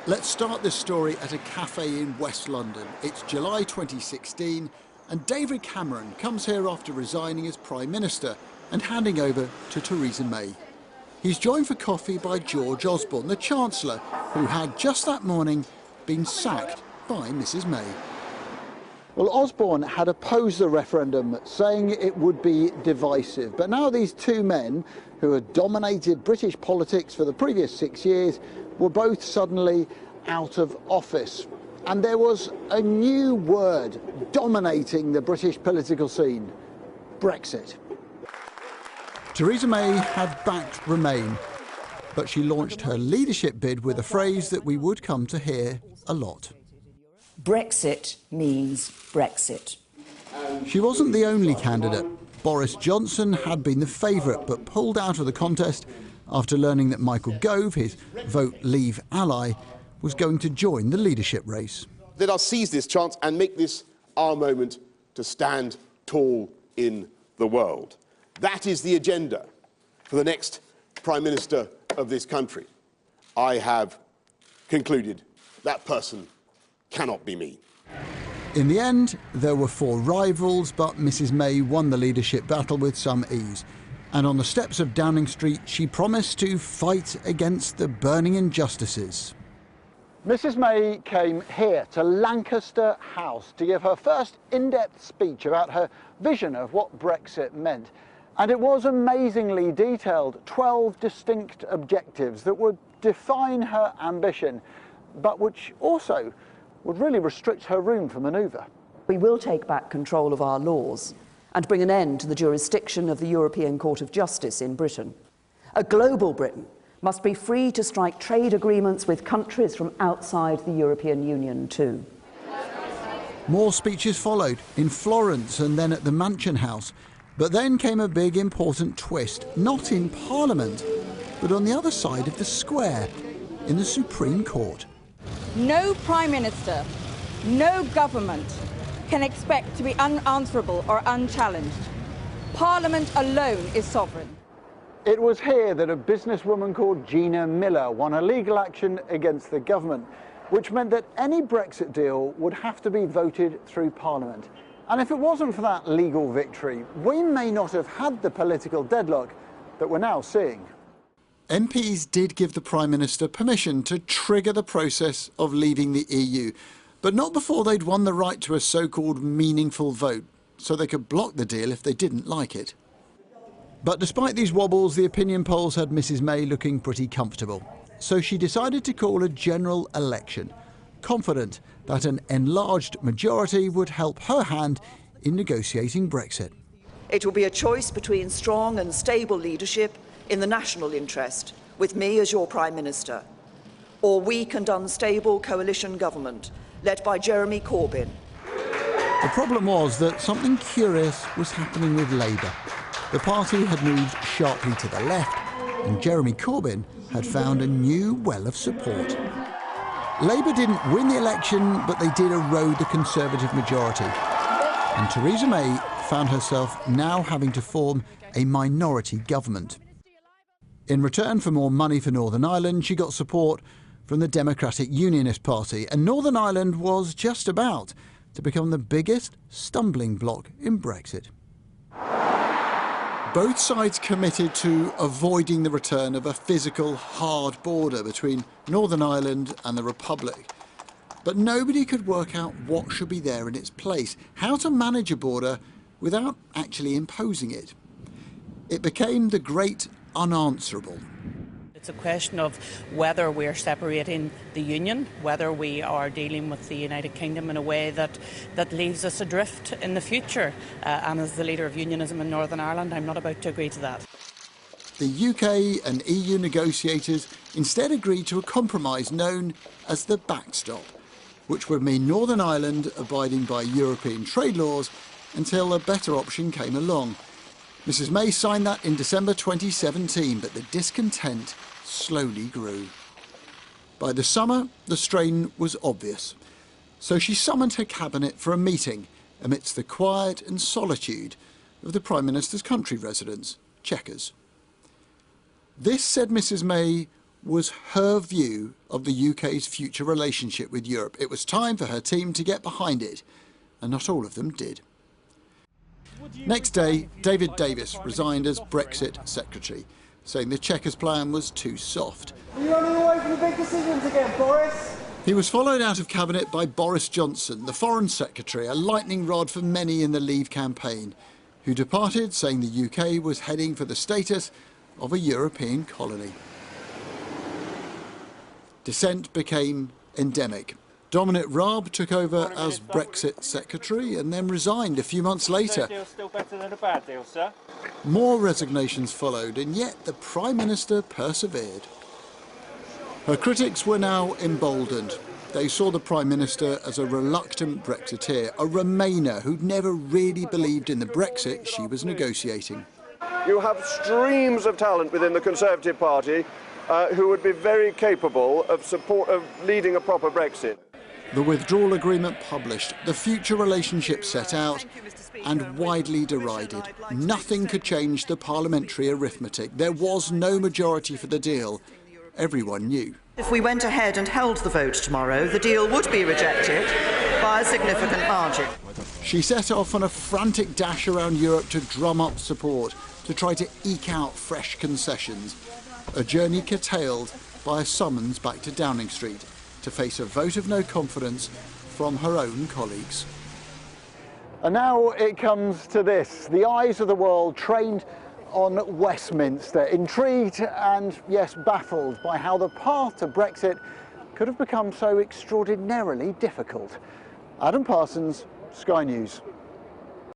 Let's start this story at a cafe in West London. It's July 2016 and David Cameron comes here after resigning as Prime Minister and handing over to Theresa May. He's joined for coffee by George Osborne, the Chancellor, who had just that morning been sacked by Mrs May. Well, Osborne had opposed the referendum, saying it would be divisive. But now these two men, who had dominated British politics for the previous 6 years, were both suddenly out of office. And there was a new word dominating the British political scene: Brexit. Theresa May had backed Remain, but she launched her leadership bid with a phrase that we would come to hear a lot. Brexit means Brexit. She wasn't the only candidate. Boris Johnson had been the favourite, but pulled out of the contest after learning that Michael Gove, his Vote Leave ally, was going to join the leadership race. Let us seize this chance and make this our moment to stand tall in the world. That is the agenda for the next Prime Minister of this country. I have concluded that person cannot be me. In the end, there were 4 rivals, but Mrs May won the leadership battle with some ease. And on the steps of Downing Street, she promised to fight against the burning injustices. Mrs May came here to Lancaster House to give her first in-depth speech about her vision of what Brexit meant. And it was amazingly detailed, 12 distinct objectives that would define her ambition, but which also would really restrict her room for manoeuvre. We will take back control of our laws and bring an end to the jurisdiction of the European Court of Justice in Britain. A global Britain must be free to strike trade agreements with countries from outside the European Union too. More speeches followed, in Florence and then at the Mansion House. But then came a big important twist, not in Parliament, but on the other side of the square, in the Supreme Court. No Prime Minister, no government can expect to be unanswerable or unchallenged. Parliament alone is sovereign. It was here that a businesswoman called Gina Miller won a legal action against the government, which meant that any Brexit deal would have to be voted through Parliament. And if it wasn't for that legal victory, we may not have had the political deadlock that we're now seeing. MPs did give the Prime Minister permission to trigger the process of leaving the EU, but not before they'd won the right to a so-called meaningful vote, so they could block the deal if they didn't like it. But despite these wobbles, the opinion polls had Mrs May looking pretty comfortable. So she decided to call a general election, confident that an enlarged majority would help her hand in negotiating Brexit. It will be a choice between strong and stable leadership in the national interest, with me as your Prime Minister, or weak and unstable coalition government led by Jeremy Corbyn. The problem was that something curious was happening with Labour. The party had moved sharply to the left, and Jeremy Corbyn had found a new well of support. Labour didn't win the election, but they did erode the Conservative majority. And Theresa May found herself now having to form a minority government. In return for more money for Northern Ireland, she got support from the Democratic Unionist Party, and Northern Ireland was just about to become the biggest stumbling block in Brexit. Both sides committed to avoiding the return of a physical, hard border between Northern Ireland and the Republic. But nobody could work out what should be there in its place, how to manage a border without actually imposing it. It became the great unanswerable. It's a question of whether we're separating the Union, whether we are dealing with the United Kingdom in a way that leaves us adrift in the future. And as the leader of unionism in Northern Ireland, I'm not about to agree to that. The UK and EU negotiators instead agreed to a compromise known as the backstop, which would mean Northern Ireland abiding by European trade laws until a better option came along. Mrs May signed that in December 2017, but the discontent slowly grew. By the summer, the strain was obvious. So she summoned her cabinet for a meeting amidst the quiet and solitude of the Prime Minister's country residence, Chequers. This, said Mrs May, was her view of the UK's future relationship with Europe. It was time for her team to get behind it, and not all of them did. Next day, David Davis resigned as Brexit Secretary, saying the Chequers plan was too soft. Are you running away from the big decisions again, Boris? He was followed out of cabinet by Boris Johnson, the Foreign Secretary, a lightning rod for many in the Leave campaign, who departed saying the UK was heading for the status of a European colony. Dissent became endemic. Dominic Raab took over as Brexit Secretary and then resigned a few months later. Good deal's still better than a bad deal, sir. More resignations followed, and yet the Prime Minister persevered. Her critics were now emboldened. They saw the Prime Minister as a reluctant Brexiteer, a Remainer who'd never really believed in the Brexit she was negotiating. You have streams of talent within the Conservative Party who would be very capable of leading a proper Brexit. The withdrawal agreement published, the future relationship set out, and widely derided. Nothing could change the parliamentary arithmetic. There was no majority for the deal. Everyone knew. If we went ahead and held the vote tomorrow, the deal would be rejected by a significant margin. She set off on a frantic dash around Europe to drum up support, to try to eke out fresh concessions. A journey curtailed by a summons back to Downing Street to face a vote of no confidence from her own colleagues. And now it comes to this. The eyes of the world trained on Westminster, intrigued and, yes, baffled by how the path to Brexit could have become so extraordinarily difficult. Adam Parsons, Sky News.